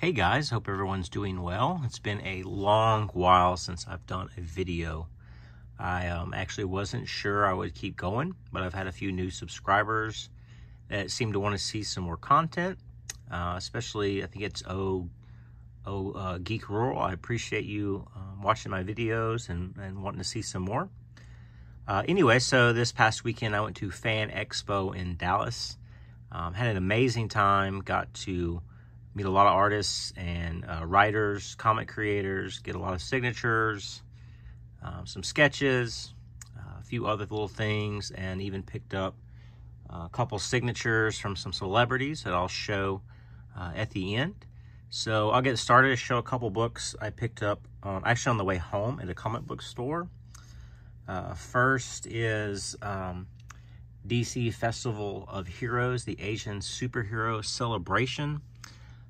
Hey guys, hope everyone's doing well. It's been a long while since I've done a video. I actually wasn't sure I would keep going, but I've had a few new subscribers that seem to want to see some more content, especially I think it's Geek Rural. I appreciate you watching my videos and wanting to see some more. Anyway, so this past weekend I went to FanExpo in Dallas. Had an amazing time, got to meet a lot of artists and writers, comic creators, get a lot of signatures, some sketches, a few other little things, and even picked up a couple signatures from some celebrities that I'll show at the end. So I'll get started to show a couple books I picked up actually on the way home at a comic book store. First is DC Festival of Heroes, the Asian Superhero Celebration.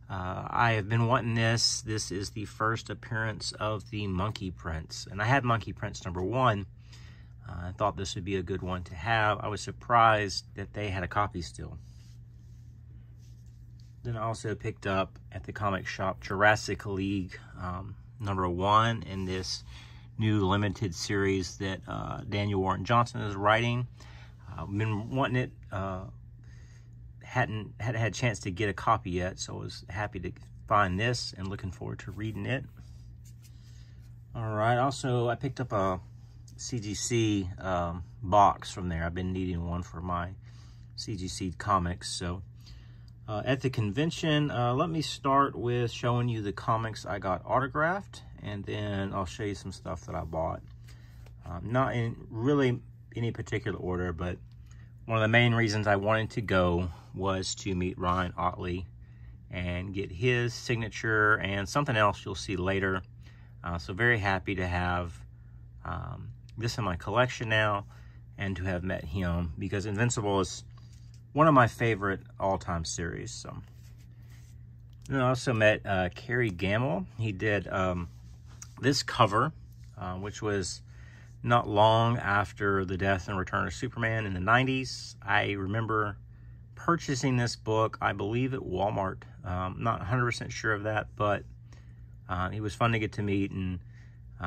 I have been wanting this. This is the first appearance of the Monkey Prince. And I had Monkey Prince #1. I thought this would be a good one to have. I was surprised that they had a copy still. Then I also picked up at the comic shop Jurassic League #1 in this new limited series that Daniel Warren Johnson is writing. I've been wanting it. Hadn't had a chance to get a copy yet, so I was happy to find this and looking forward to reading it. All right, also I picked up a Cdc box from there. I've been needing one for my Cdc comics. So at the convention, let me start with showing you the comics I got autographed, and then I'll show you some stuff that I bought. Not in really any particular order, but one of the main reasons I wanted to go was to meet Ryan Ottley and get his signature and something else you'll see later. So very happy to have this in my collection now and to have met him, because Invincible is one of my favorite all-time series. So then I also met Carrie Gamel. He did this cover, which was not long after the death and return of Superman in the 90s. I remember purchasing this book, I believe at Walmart. Not 100% sure of that, but it was fun to get to meet and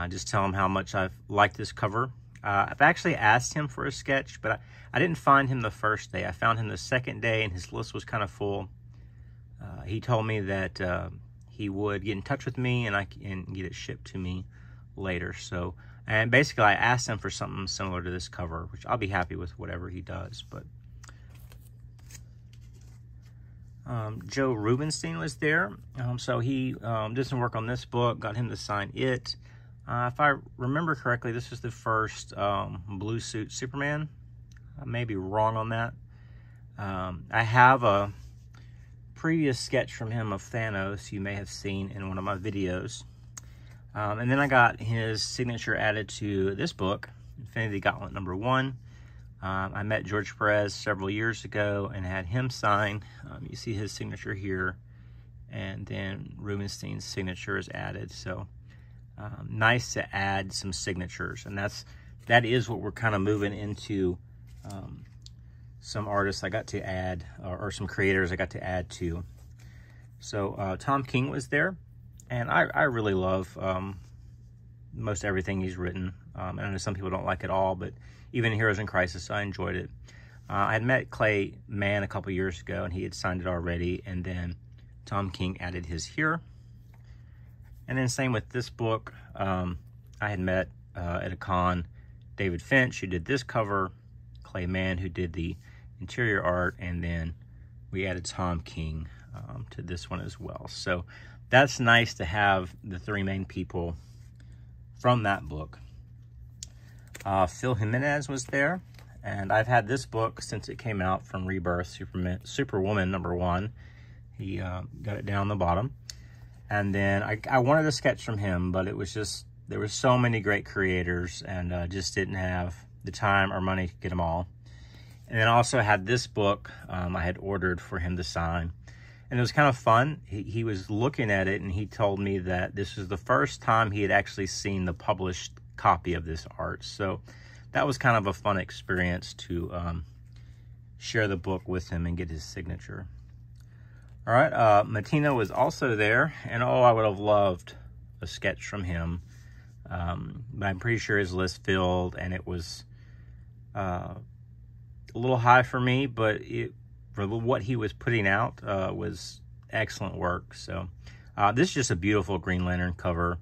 just tell him how much I've liked this cover. I've actually asked him for a sketch, but I didn't find him the first day. I found him the second day, and his list was kind of full. He told me that he would get in touch with me and get it shipped to me later. So, and basically I asked him for something similar to this cover, which I'll be happy with whatever he does. But Joe Rubenstein was there. So he did some work on this book, got him to sign it. If I remember correctly, this was the first blue suit Superman. I may be wrong on that. I have a previous sketch from him of Thanos you may have seen in one of my videos. And then I got his signature added to this book, Infinity Gauntlet #1. I met George Perez several years ago and had him sign. You see his signature here, and then Rubenstein's signature is added. So nice to add some signatures, and that is what we're kind of moving into. Some artists I got to add, or some creators I got to add to. So Tom King was there. And I really love most everything he's written. I know some people don't like it all, but even Heroes in Crisis, I enjoyed it. I had met Clay Mann a couple years ago, and he had signed it already. And then Tom King added his here. And then same with this book. I had met at a con David Finch, who did this cover, Clay Mann, who did the interior art, and then we added Tom King to this one as well. So that's nice to have the three main people from that book. Phil Jimenez was there, and I've had this book since it came out from Rebirth, Superwoman #1. He got it down the bottom. And then I wanted a sketch from him, but it was just, there were so many great creators, and just didn't have the time or money to get them all. And then I also had this book I had ordered for him to sign. And it was kind of fun. He was looking at it, and he told me that this was the first time he had actually seen the published copy of this art. So that was kind of a fun experience to share the book with him and get his signature. All right, Matino was also there, and oh, I would have loved a sketch from him. But I'm pretty sure his list filled, and it was a little high for me, but for what he was putting out was excellent work. So this is just a beautiful Green Lantern cover.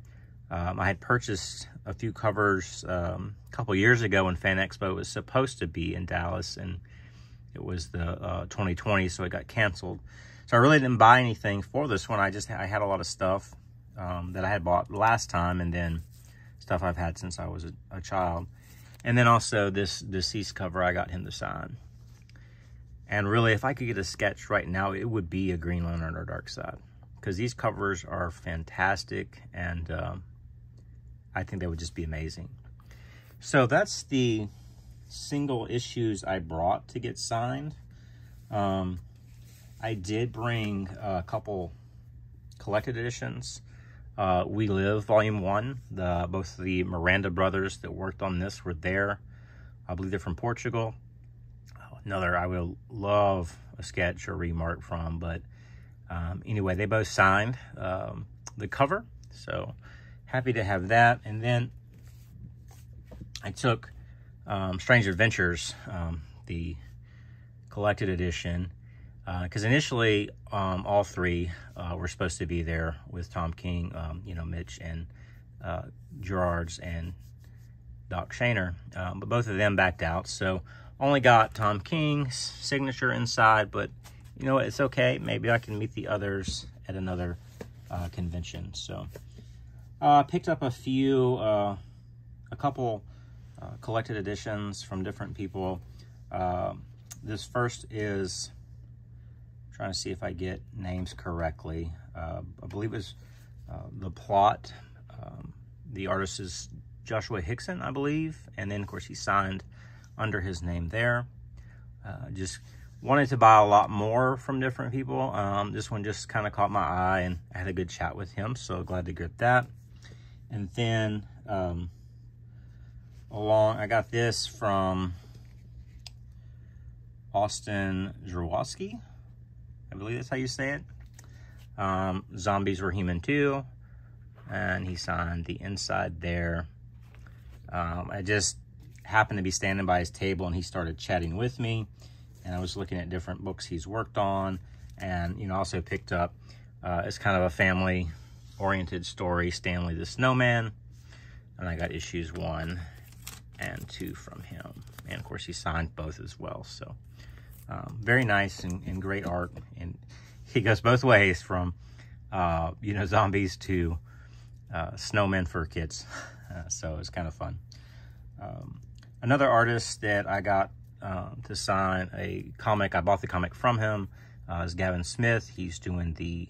I had purchased a few covers a couple years ago when FanExpo was supposed to be in Dallas, and it was the 2020, so it got canceled. So I really didn't buy anything for this one. I had a lot of stuff that I had bought last time, and then stuff I've had since I was a child. And then also this deceased cover I got him to sign. And really, if I could get a sketch right now, it would be a Green Lantern or Darkseid, because these covers are fantastic, and I think they would just be amazing. So that's the single issues I brought to get signed. I did bring a couple collected editions. We Live Volume 1. Both the Miranda brothers that worked on this were there. I believe they're from Portugal. Another I would love a sketch or remark from, but anyway, they both signed the cover, so happy to have that. And then I took Strange Adventures, the collected edition, because initially all three were supposed to be there with Tom King, Mitch and Gerards and Doc Shaner, but both of them backed out, so only got Tom King's signature inside. But you know what, it's okay. Maybe I can meet the others at another convention. So I picked up a couple collected editions from different people. This first is, trying to see if I get names correctly. I believe it's The Plot. The artist is Joshua Hickson, I believe. And then, of course, he signed under his name there. Just wanted to buy a lot more from different people. This one just kind of caught my eye, and I had a good chat with him, so glad to get that. And then I got this from Austin Zerwowski. I believe that's how you say it. Zombies Were Human Too. And he signed the inside there. I just happened to be standing by his table, and he started chatting with me. And I was looking at different books he's worked on. And, also picked up, it's kind of a family-oriented story, Stanley the Snowman. And I got issues 1 and 2 from him. And, of course, he signed both as well. So, very nice and great art. And he goes both ways, from, zombies to snowmen for kids. So it's kind of fun. Another artist that I got to sign a comic, I bought the comic from him, is Gavin Smith. He's doing the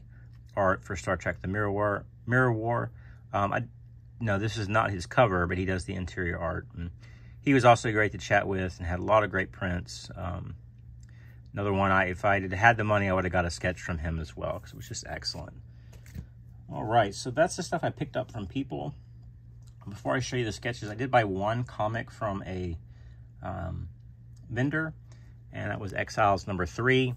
art for Star Trek The Mirror War. No, this is not his cover, but he does the interior art. And he was also great to chat with and had a lot of great prints. Another one, if I had the money, I would have got a sketch from him as well, because it was just excellent. All right, so that's the stuff I picked up from people. Before I show you the sketches, I did buy one comic from a vendor, and that was Exiles #3.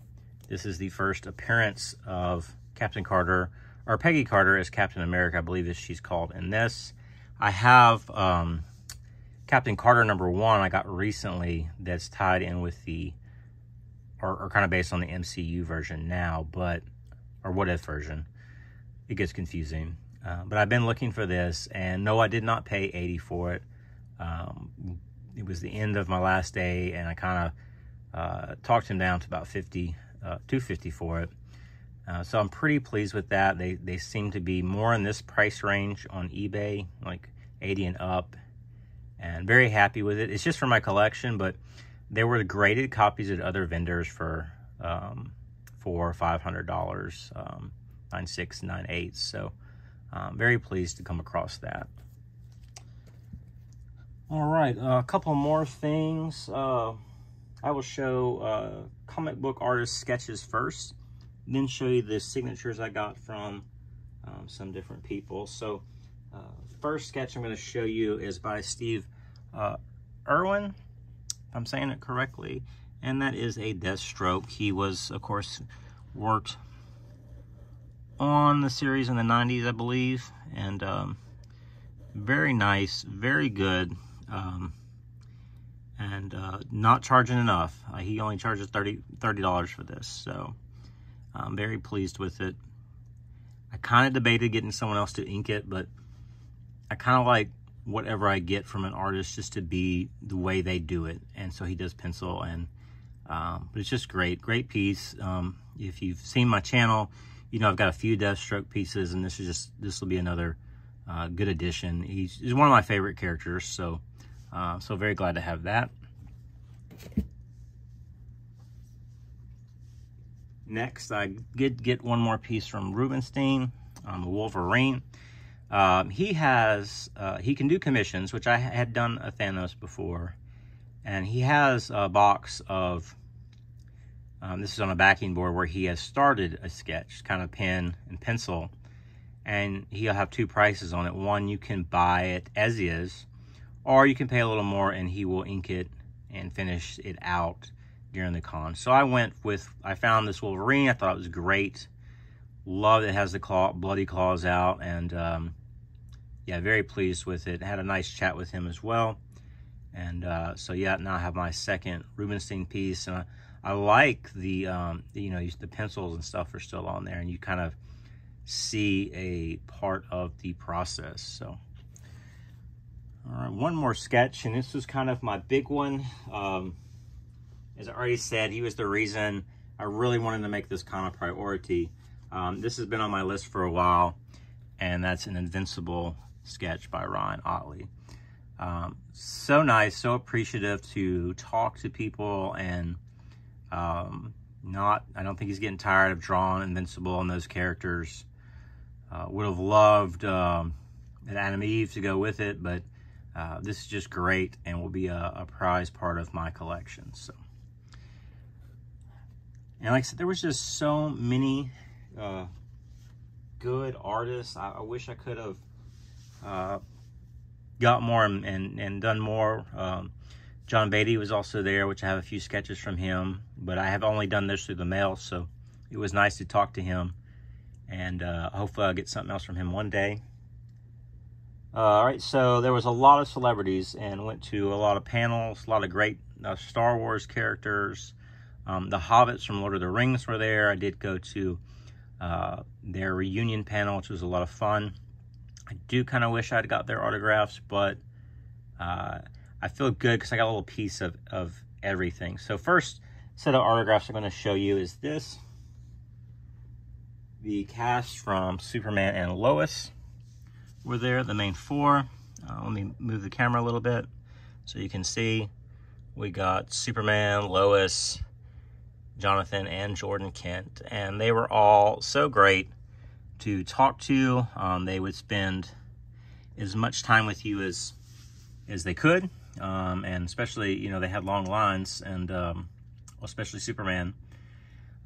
This is the first appearance of Captain Carter, or Peggy Carter as Captain America, I believe as she's called in this. I have Captain Carter #1 I got recently that's tied in with the, or kind of based on the MCU version now, or what if version. It gets confusing. But I've been looking for this, and no, I did not pay $80 for it. It was the end of my last day, and I kind of talked him down to about $250 for it. So I'm pretty pleased with that. They seem to be more in this price range on eBay, like 80 and up, and very happy with it. It's just for my collection, but they were graded copies at other vendors for $400 or $500, 9.6, 9.8. So very pleased to come across that. All right, a couple more things. I will show comic book artist sketches first, then show you the signatures I got from some different people. So first sketch I'm going to show you is by Steve Irwin, if I'm saying it correctly, and that is a Deathstroke. He was, of course, worked on the series in the 90s, I believe, and very nice, very good, and not charging enough. He only charges $30 for this, so I'm very pleased with it. I kind of debated getting someone else to ink it, but I kind of like whatever I get from an artist just to be the way they do it. And so he does pencil, and but it's just great piece. If you've seen my channel, you know I've got a few Deathstroke pieces, and this will be another good addition. He's one of my favorite characters, so so very glad to have that. Next, I did get one more piece from Rubenstein, Wolverine. He can do commissions, which I had done a Thanos before, and he has a box of, this is on a backing board where he has started a sketch, kind of pen and pencil, and he'll have two prices on it. One, you can buy it as is, or you can pay a little more and he will ink it and finish it out during the con. So I found this Wolverine. I thought it was great. Love it has the bloody claws out, and yeah, very pleased with it. Had a nice chat with him as well. And so yeah, now I have my second Rubenstein piece, and I like the the pencils and stuff are still on there, and you kind of see a part of the process. So all right, one more sketch, and this was kind of my big one. As I already said, he was the reason I really wanted to make this con a priority. This has been on my list for a while, and that's an Invincible sketch by Ryan Ottley. So nice, so appreciative to talk to people, and I don't think he's getting tired of drawing Invincible and those characters. Would have loved an Adam Eve to go with it, but this is just great and will be a prized part of my collection. So, and like I said, there was just so many good artists. I wish I could have got more and done more. John Beatty was also there, which I have a few sketches from him, but I have only done this through the mail, so it was nice to talk to him, and hopefully I'll get something else from him one day. All right, so there was a lot of celebrities, and went to a lot of panels, a lot of great Star Wars characters. The Hobbits from Lord of the Rings were there. I did go to their reunion panel, which was a lot of fun. I do kind of wish I'd got their autographs, but I feel good because I got a little piece of everything. So first set of autographs I'm going to show you is this. The cast from Superman and Lois were there, the main four. Let me move the camera a little bit so you can see. We got Superman, Lois, Jonathan, and Jordan Kent, and they were all so great to talk to. They would spend as much time with you as they could, and especially, they had long lines, and especially Superman.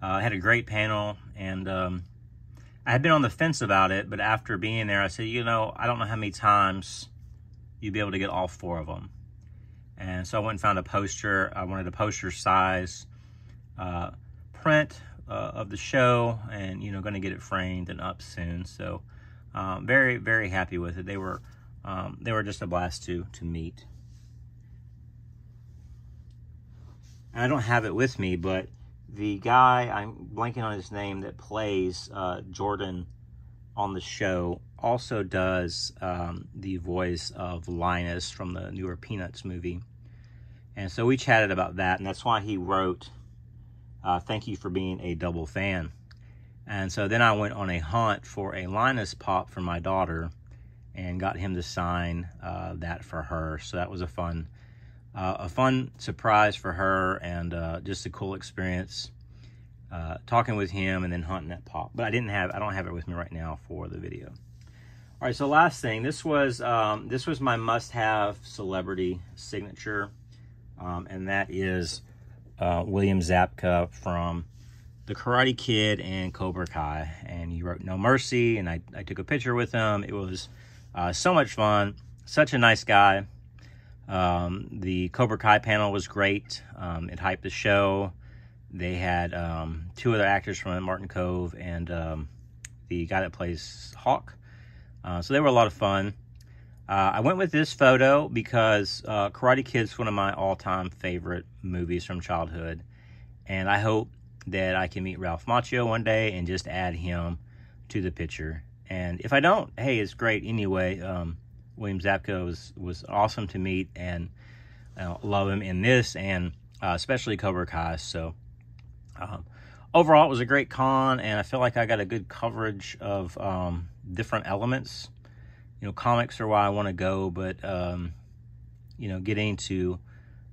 I had a great panel, and I had been on the fence about it, but after being there, I said, I don't know how many times you'd be able to get all four of them. And so I went and found a poster. I wanted a poster size print of the show, and going to get it framed and up soon. So very, very happy with it. They were just a blast to meet. And I don't have it with me, but the guy, I'm blanking on his name, that plays Jordan on the show also does the voice of Linus from the newer Peanuts movie. And so we chatted about that, and that's why he wrote, "Thank you for being a double fan." And so then I went on a hunt for a Linus pop for my daughter and got him to sign that for her. So that was a fun surprise for her, and just a cool experience talking with him and then hunting that pop. But I don't have it with me right now for the video. All right, so last thing, this was my must-have celebrity signature, and that is William Zabka from The Karate Kid and Cobra Kai. And he wrote No Mercy, and I took a picture with him. It was so much fun. Such a nice guy. The Cobra Kai panel was great. It hyped the show. They had two other actors from it, Martin Cove and the guy that plays Hawk. So they were a lot of fun. I went with this photo because Karate Kid's one of my all-time favorite movies from childhood. And I hope that I can meet Ralph Macchio one day and just add him to the picture. And if I don't, hey, it's great anyway. William Zabka was awesome to meet, and love him in this, and especially Cobra Kai. So overall, it was a great con, and I feel like I got a good coverage of different elements. You know, comics are why I want to go, but you know, getting to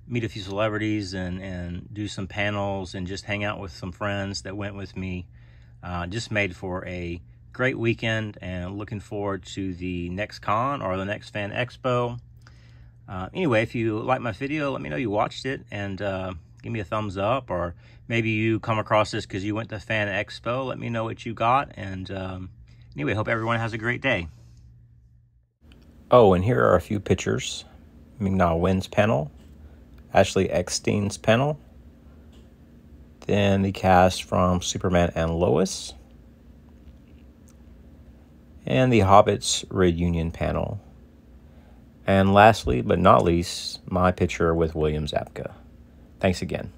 meet a few celebrities and do some panels and just hang out with some friends that went with me just made for a great weekend, and looking forward to the next con or the next FanExpo. Anyway, if you like my video, let me know you watched it, and give me a thumbs up, or maybe you come across this because you went to FanExpo. Let me know what you got, and anyway, hope everyone has a great day. Oh, and here are a few pictures. Ming-Na Wen's panel, Ashley Eckstein's panel, then the cast from Superman and Lois, and the Hobbits reunion panel. And lastly, but not least, my picture with William Zabka. Thanks again.